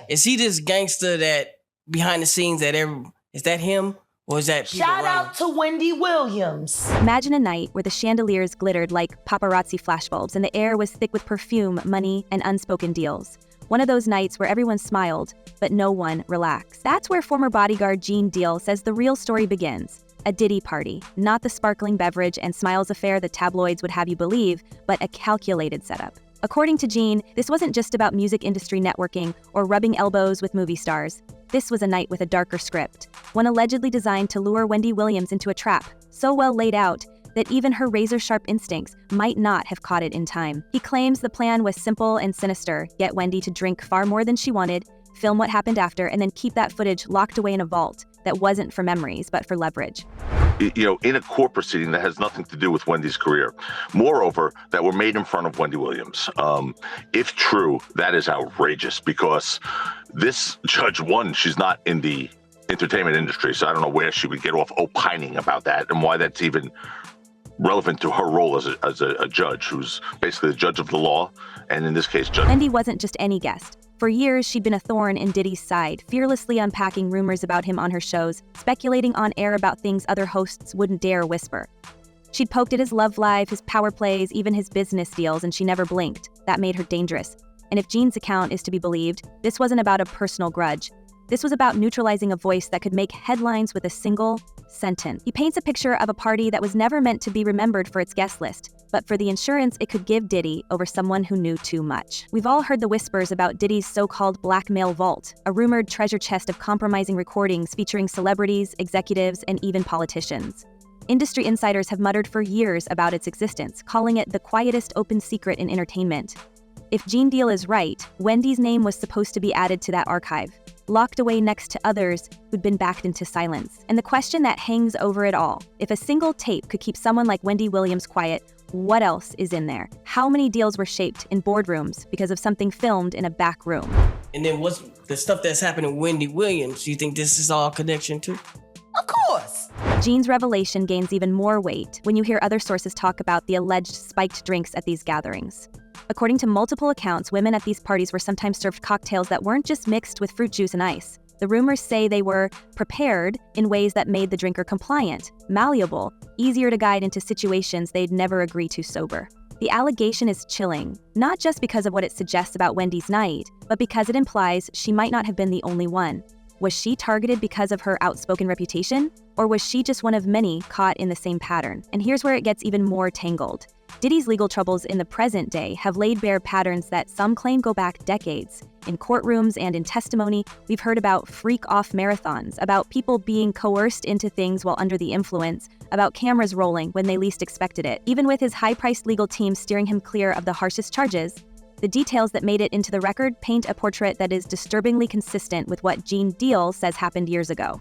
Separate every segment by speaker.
Speaker 1: Is he this gangster that behind the scenes is that him? Or is that
Speaker 2: Shout out to Wendy Williams.
Speaker 3: Imagine a night where the chandeliers glittered like paparazzi flashbulbs and the air was thick with perfume, money, and unspoken deals. One of those nights where everyone smiled, but no one relaxed. That's where former bodyguard Gene Deal says the real story begins. A Diddy party, not the sparkling beverage and smiles affair the tabloids would have you believe, but a calculated setup. According to Gene, this wasn't just about music industry networking or rubbing elbows with movie stars. This was a night with a darker script, one allegedly designed to lure Wendy Williams into a trap, so well laid out that even her razor-sharp instincts might not have caught it in time. He claims the plan was simple and sinister: get Wendy to drink far more than she wanted, film what happened after, and then keep that footage locked away in a vault that wasn't for memories, but for leverage.
Speaker 4: In a court proceeding that has nothing to do with Wendy's career. Moreover, that were made in front of Wendy Williams. If true, that is outrageous, because this judge, one, she's not in the entertainment industry, so I don't know where she would get off opining about that and why that's even relevant to her role as a judge, who's basically the judge of the law, and in this case, judge.
Speaker 3: Wendy wasn't just any guest. For years, she'd been a thorn in Diddy's side, fearlessly unpacking rumors about him on her shows, speculating on air about things other hosts wouldn't dare whisper. She'd poked at his love life, his power plays, even his business deals, and she never blinked. That made her dangerous. And if Gene's account is to be believed, this wasn't about a personal grudge. This was about neutralizing a voice that could make headlines with a single sentence. He paints a picture of a party that was never meant to be remembered for its guest list, but for the insurance it could give Diddy over someone who knew too much. We've all heard the whispers about Diddy's so-called blackmail vault, a rumored treasure chest of compromising recordings featuring celebrities, executives, and even politicians. Industry insiders have muttered for years about its existence, calling it the quietest open secret in entertainment. If Gene Deal is right, Wendy's name was supposed to be added to that archive, locked away next to others who'd been backed into silence. And the question that hangs over it all: if a single tape could keep someone like Wendy Williams quiet, what else is in there? How many deals were shaped in boardrooms because of something filmed in a back room?
Speaker 1: And then what's the stuff that's happening with Wendy Williams? Do you think this is all connection too?
Speaker 2: Of course.
Speaker 3: Gene's revelation gains even more weight when you hear other sources talk about the alleged spiked drinks at these gatherings. According to multiple accounts, women at these parties were sometimes served cocktails that weren't just mixed with fruit juice and ice. The rumors say they were prepared in ways that made the drinker compliant, malleable, easier to guide into situations they'd never agree to sober. The allegation is chilling, not just because of what it suggests about Wendy's night, but because it implies she might not have been the only one. Was she targeted because of her outspoken reputation? Or was she just one of many caught in the same pattern? And here's where it gets even more tangled. Diddy's legal troubles in the present day have laid bare patterns that some claim go back decades. In courtrooms and in testimony, we've heard about freak-off marathons, about people being coerced into things while under the influence, about cameras rolling when they least expected it. Even with his high-priced legal team steering him clear of the harshest charges, the details that made it into the record paint a portrait that is disturbingly consistent with what Gene Deal says happened years ago.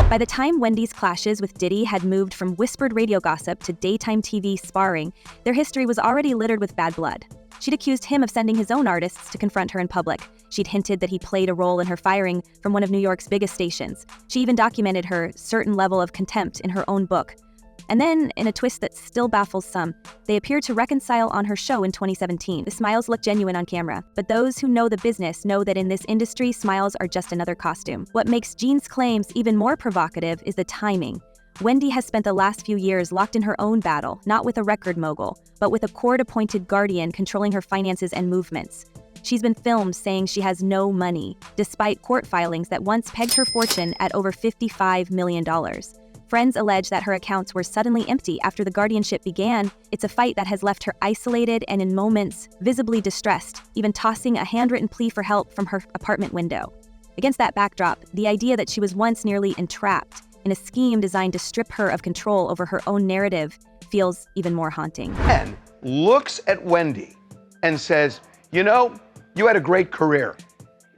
Speaker 3: By the time Wendy's clashes with Diddy had moved from whispered radio gossip to daytime TV sparring, their history was already littered with bad blood. She'd accused him of sending his own artists to confront her in public. She'd hinted that he played a role in her firing from one of New York's biggest stations. She even documented her certain level of contempt in her own book. And then, in a twist that still baffles some, they appeared to reconcile on her show in 2017. The smiles look genuine on camera, but those who know the business know that in this industry, smiles are just another costume. What makes Gene's claims even more provocative is the timing. Wendy has spent the last few years locked in her own battle, not with a record mogul, but with a court-appointed guardian controlling her finances and movements. She's been filmed saying she has no money, despite court filings that once pegged her fortune at over $55 million. Friends allege that her accounts were suddenly empty after the guardianship began. It's a fight that has left her isolated and in moments visibly distressed, even tossing a handwritten plea for help from her apartment window. Against that backdrop, the idea that she was once nearly entrapped in a scheme designed to strip her of control over her own narrative feels even more haunting.
Speaker 5: And looks at Wendy and says, you know, you had a great career.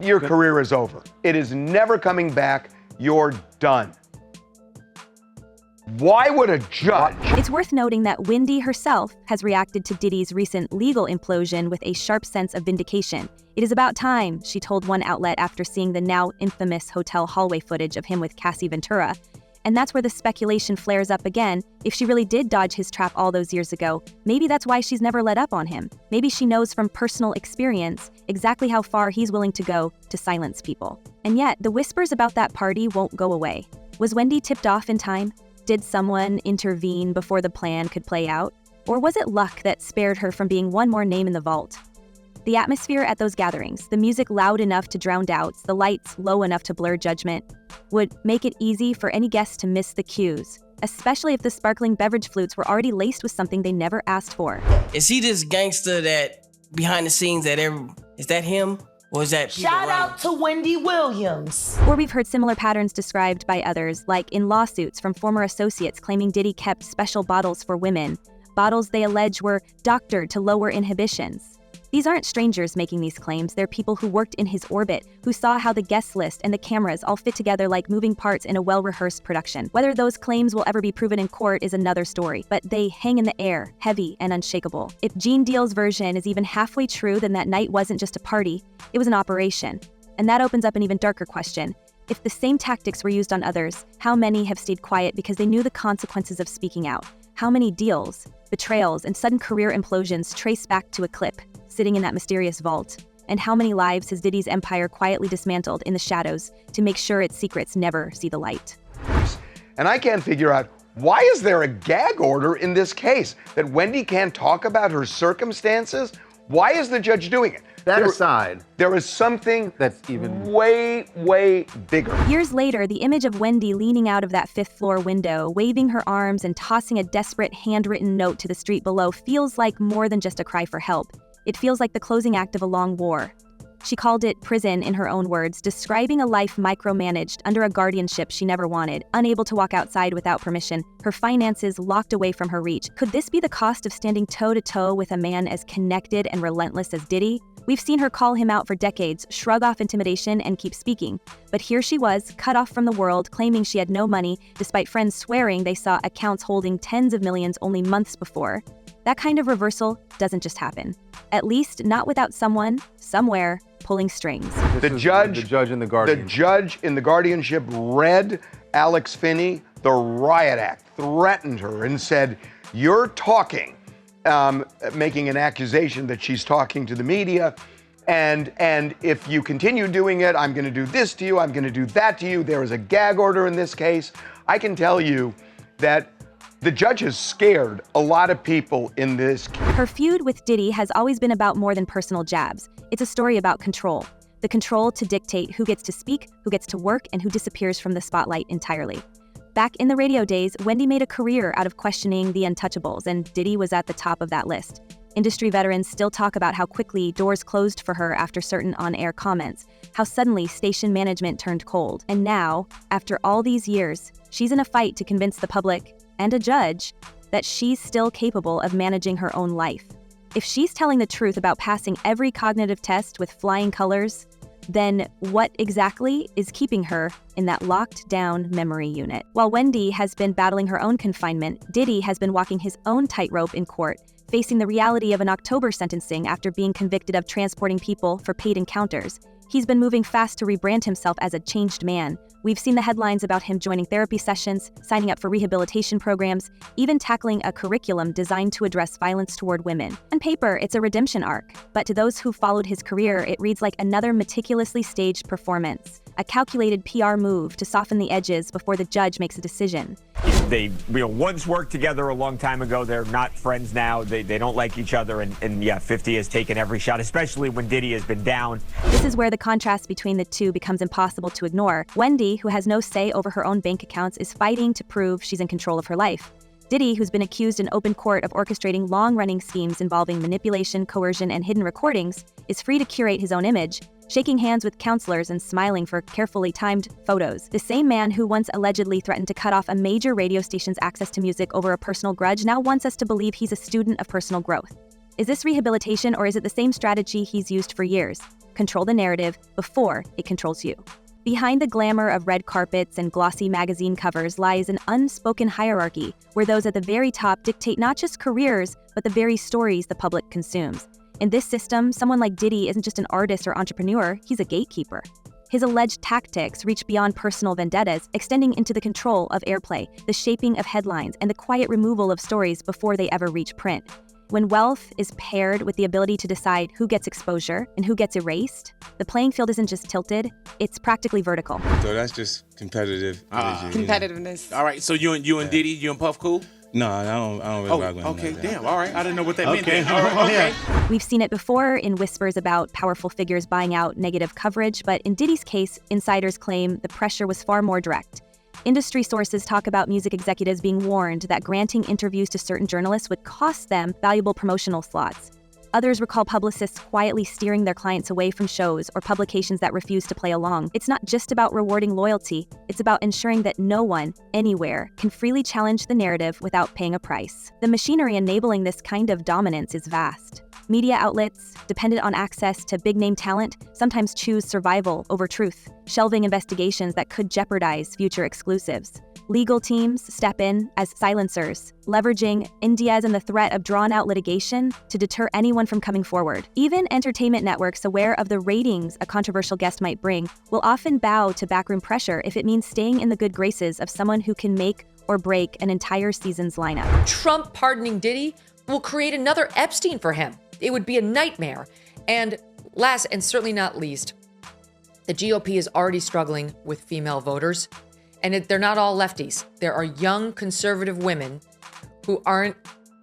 Speaker 5: Your career is over. It is never coming back. You're done. Why would a judge?
Speaker 3: It's worth noting that Wendy herself has reacted to Diddy's recent legal implosion with a sharp sense of vindication. It is about time, she told one outlet after seeing the now infamous hotel hallway footage of him with Cassie Ventura. And that's where the speculation flares up again. If she really did dodge his trap all those years ago, maybe that's why she's never let up on him. Maybe she knows from personal experience exactly how far he's willing to go to silence people. And yet, the whispers about that party won't go away. Was Wendy tipped off in time? Did someone intervene before the plan could play out? Or was it luck that spared her from being one more name in the vault? The atmosphere at those gatherings, the music loud enough to drown doubts, the lights low enough to blur judgment, would make it easy for any guest to miss the cues, especially if the sparkling beverage flutes were already laced with something they never asked for.
Speaker 1: Is he this gangster that behind the scenes that is that him? Or is that people
Speaker 2: Shout
Speaker 1: running?
Speaker 2: out to Wendy Williams.
Speaker 3: Or we've heard similar patterns described by others, like in lawsuits from former associates claiming Diddy kept special bottles for women, bottles they allege were doctored to lower inhibitions. These aren't strangers making these claims, they're people who worked in his orbit, who saw how the guest list and the cameras all fit together like moving parts in a well-rehearsed production. Whether those claims will ever be proven in court is another story, but they hang in the air, heavy and unshakable. If Gene Deal's version is even halfway true, then that night wasn't just a party, it was an operation. And that opens up an even darker question. If the same tactics were used on others, how many have stayed quiet because they knew the consequences of speaking out? How many deals, betrayals, and sudden career implosions trace back to a clip sitting in that mysterious vault? And how many lives has Diddy's empire quietly dismantled in the shadows to make sure its secrets never see the light?
Speaker 5: And I can't figure out, why is there a gag order in this case? That Wendy can't talk about her circumstances? Why is the judge doing it?
Speaker 6: That aside,
Speaker 5: there is something
Speaker 6: that's even
Speaker 5: way, way bigger.
Speaker 3: Years later, the image of Wendy leaning out of that fifth-floor window, waving her arms and tossing a desperate handwritten note to the street below feels like more than just a cry for help. It feels like the closing act of a long war. She called it prison in her own words, describing a life micromanaged under a guardianship she never wanted, unable to walk outside without permission, her finances locked away from her reach. Could this be the cost of standing toe-to-toe with a man as connected and relentless as Diddy? We've seen her call him out for decades, shrug off intimidation, and keep speaking. But here she was, cut off from the world, claiming she had no money, despite friends swearing they saw accounts holding tens of millions only months before. That kind of reversal doesn't just happen. At least not without someone, somewhere, pulling strings.
Speaker 5: The judge in the guardianship read Alex Finney the riot act, threatened her, and said, "You're talking," making an accusation that she's talking to the media, and if you continue doing it, I'm going to do this to you, I'm going to do that to you. There is a gag order in this case. I can tell you that the judge has scared a lot of people in this case.
Speaker 3: Her feud with Diddy has always been about more than personal jabs. It's a story about control. The control to dictate who gets to speak, who gets to work, and who disappears from the spotlight entirely. Back in the radio days, Wendy made a career out of questioning the untouchables, and Diddy was at the top of that list. Industry veterans still talk about how quickly doors closed for her after certain on-air comments, how suddenly station management turned cold. And now, after all these years, she's in a fight to convince the public and a judge that she's still capable of managing her own life. If she's telling the truth about passing every cognitive test with flying colors, then what exactly is keeping her in that locked-down memory unit? While Wendy has been battling her own confinement, Diddy has been walking his own tightrope in court, facing the reality of an October sentencing after being convicted of transporting people for paid encounters. He's been moving fast to rebrand himself as a changed man. We've seen the headlines about him joining therapy sessions, signing up for rehabilitation programs, even tackling a curriculum designed to address violence toward women. On paper, it's a redemption arc, but to those who followed his career, it reads like another meticulously staged performance, a calculated PR move to soften the edges before the judge makes a decision.
Speaker 7: They once worked together a long time ago. They're not friends now. They don't like each other. And yeah, 50 has taken every shot, especially when Diddy has been down.
Speaker 3: This is where the contrast between the two becomes impossible to ignore. Wendy, who has no say over her own bank accounts, is fighting to prove she's in control of her life. Diddy, who's been accused in open court of orchestrating long-running schemes involving manipulation, coercion, and hidden recordings, is free to curate his own image, shaking hands with counselors and smiling for carefully timed photos. The same man who once allegedly threatened to cut off a major radio station's access to music over a personal grudge now wants us to believe he's a student of personal growth. Is this rehabilitation, or is it the same strategy he's used for years? Control the narrative before it controls you. Behind the glamour of red carpets and glossy magazine covers lies an unspoken hierarchy, where those at the very top dictate not just careers, but the very stories the public consumes. In this system, someone like Diddy isn't just an artist or entrepreneur, he's a gatekeeper. His alleged tactics reach beyond personal vendettas, extending into the control of airplay, the shaping of headlines, and the quiet removal of stories before they ever reach print. When wealth is paired with the ability to decide who gets exposure and who gets erased, the playing field isn't just tilted, it's practically vertical.
Speaker 6: So that's just competitive energy.
Speaker 8: Competitiveness.
Speaker 9: All right, so you and Diddy, you and Puff cool?
Speaker 6: No, I don't really rock with him.
Speaker 9: Okay,
Speaker 6: like that.
Speaker 9: damn, all right. I didn't know what that meant.
Speaker 6: Okay.
Speaker 9: Then. All right, okay.
Speaker 3: We've seen it before in whispers about powerful figures buying out negative coverage, but in Diddy's case, insiders claim the pressure was far more direct. Industry sources talk about music executives being warned that granting interviews to certain journalists would cost them valuable promotional slots. Others recall publicists quietly steering their clients away from shows or publications that refuse to play along. It's not just about rewarding loyalty, it's about ensuring that no one, anywhere, can freely challenge the narrative without paying a price. The machinery enabling this kind of dominance is vast. Media outlets, dependent on access to big-name talent, sometimes choose survival over truth, shelving investigations that could jeopardize future exclusives. Legal teams step in as silencers, leveraging Indiaz and the threat of drawn-out litigation to deter anyone from coming forward. Even entertainment networks aware of the ratings a controversial guest might bring will often bow to backroom pressure if it means staying in the good graces of someone who can make or break an entire season's lineup.
Speaker 8: Trump pardoning Diddy will create another Epstein for him. It would be a nightmare. And last and certainly not least, the GOP is already struggling with female voters. And they're not all lefties. There are young conservative women who aren't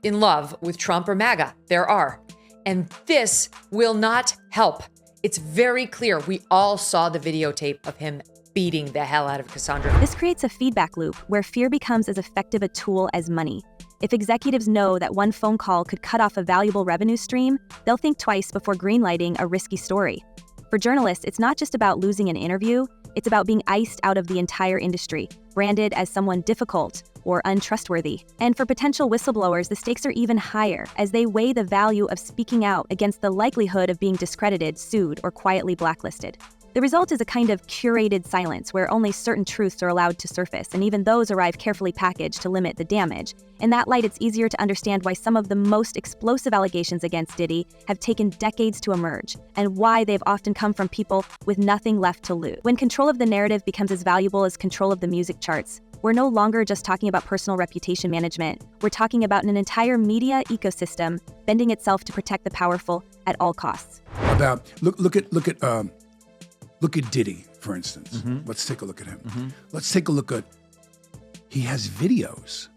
Speaker 8: in love with Trump or MAGA. There are. And this will not help. It's very clear. We all saw the videotape of him beating the hell out of Cassandra.
Speaker 3: This creates a feedback loop where fear becomes as effective a tool as money. If executives know that one phone call could cut off a valuable revenue stream, they'll think twice before greenlighting a risky story. For journalists, it's not just about losing an interview, it's about being iced out of the entire industry, branded as someone difficult or untrustworthy. And for potential whistleblowers, the stakes are even higher as they weigh the value of speaking out against the likelihood of being discredited, sued, or quietly blacklisted. The result is a kind of curated silence where only certain truths are allowed to surface, and even those arrive carefully packaged to limit the damage. In that light, it's easier to understand why some of the most explosive allegations against Diddy have taken decades to emerge, and why they've often come from people with nothing left to lose. When control of the narrative becomes as valuable as control of the music charts, we're no longer just talking about personal reputation management. We're talking about an entire media ecosystem bending itself to protect the powerful at all costs.
Speaker 10: Look at Diddy, for instance. Let's take a look at him. Let's take a look at, he has videos.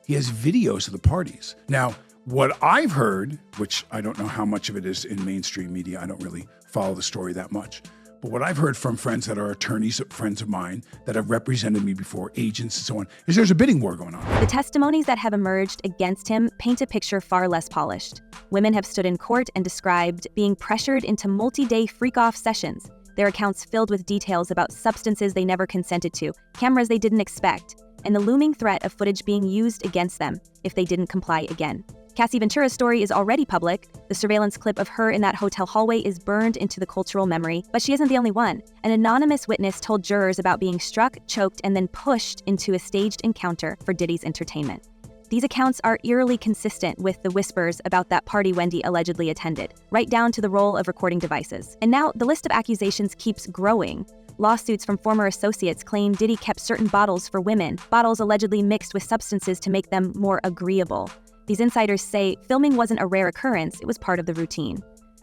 Speaker 10: He has videos of the parties. Now, what I've heard, which I don't know how much of it is in mainstream media, I don't really follow the story that much, but what I've heard from friends that are attorneys, friends of mine that have represented me before, agents and so on, is there's a bidding war going on.
Speaker 3: The testimonies that have emerged against him paint a picture far less polished. Women have stood in court and described being pressured into multi-day freak-off sessions, their accounts filled with details about substances they never consented to, cameras they didn't expect, and the looming threat of footage being used against them if they didn't comply again. Cassie Ventura's story is already public. The surveillance clip of her in that hotel hallway is burned into the cultural memory, but she isn't the only one. An anonymous witness told jurors about being struck, choked, and then pushed into a staged encounter for Diddy's entertainment. These accounts are eerily consistent with the whispers about that party Wendy allegedly attended, right down to the role of recording devices. And now the list of accusations keeps growing. Lawsuits from former associates claim Diddy kept certain bottles for women, bottles allegedly mixed with substances to make them more agreeable. These insiders say filming wasn't a rare occurrence, it was part of the routine.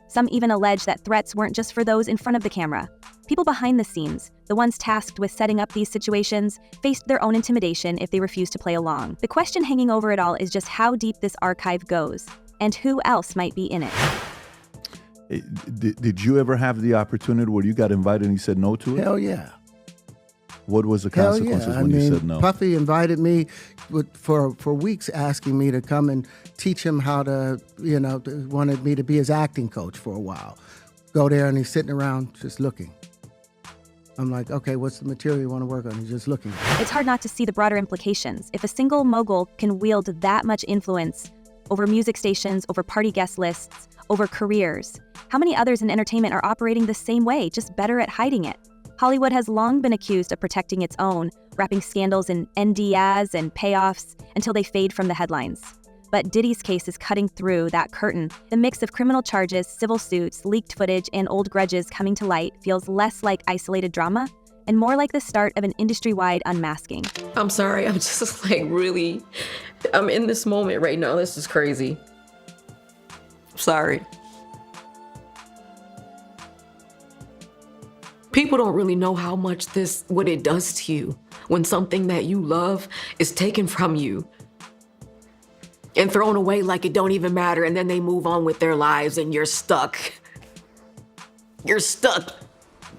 Speaker 3: Some even allege that threats weren't just for those in front of the camera. People behind the scenes, the ones tasked with setting up these situations, faced their own intimidation if they refused to play along. The question hanging over it all is just how deep this archive goes, and who else might be in it.
Speaker 11: Did you ever have the opportunity where you got invited and you said no to it?
Speaker 12: Hell yeah.
Speaker 11: What was the consequences when you said no?
Speaker 12: Puffy invited me for weeks, asking me to come and teach him how to, wanted me to be his acting coach for a while. Go there and he's sitting around just looking. I'm like, okay, what's the material you want to work on? He's just looking.
Speaker 3: It's hard not to see the broader implications. If a single mogul can wield that much influence over music stations, over party guest lists, over careers, how many others in entertainment are operating the same way, just better at hiding it? Hollywood has long been accused of protecting its own, wrapping scandals in NDAs and payoffs until they fade from the headlines. But Diddy's case is cutting through that curtain. The mix of criminal charges, civil suits, leaked footage, and old grudges coming to light feels less like isolated drama and more like the start of an industry-wide unmasking.
Speaker 13: I'm sorry, I'm just really, I'm in this moment right now. This is crazy. Sorry. People don't really know how much what it does to you when something that you love is taken from you and thrown away like it don't even matter, and then they move on with their lives and you're stuck. You're stuck.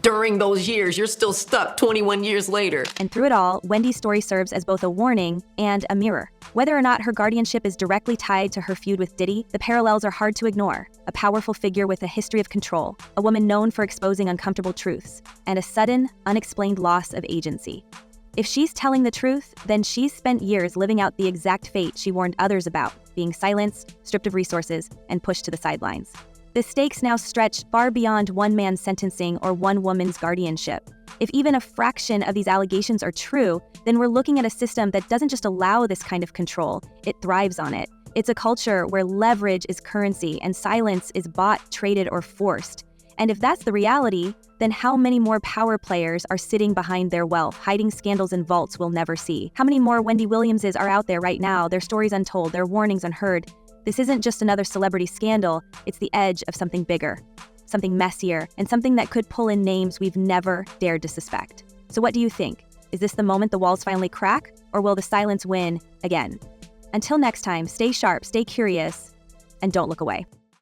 Speaker 13: During those years, you're still stuck 21 years later.
Speaker 3: And through it all, Wendy's story serves as both a warning and a mirror. Whether or not her guardianship is directly tied to her feud with Diddy, the parallels are hard to ignore. A powerful figure with a history of control, a woman known for exposing uncomfortable truths, and a sudden, unexplained loss of agency. If she's telling the truth, then she's spent years living out the exact fate she warned others about, being silenced, stripped of resources, and pushed to the sidelines. The stakes now stretch far beyond one man's sentencing or one woman's guardianship. If even a fraction of these allegations are true, then we're looking at a system that doesn't just allow this kind of control, it thrives on it. It's a culture where leverage is currency and silence is bought, traded, or forced. And if that's the reality, then how many more power players are sitting behind their wealth, hiding scandals in vaults we'll never see? How many more Wendy Williamses are out there right now, their stories untold, their warnings unheard? This isn't just another celebrity scandal, it's the edge of something bigger, something messier, and something that could pull in names we've never dared to suspect. So what do you think? Is this the moment the walls finally crack, or will the silence win again? Until next time, stay sharp, stay curious, and don't look away.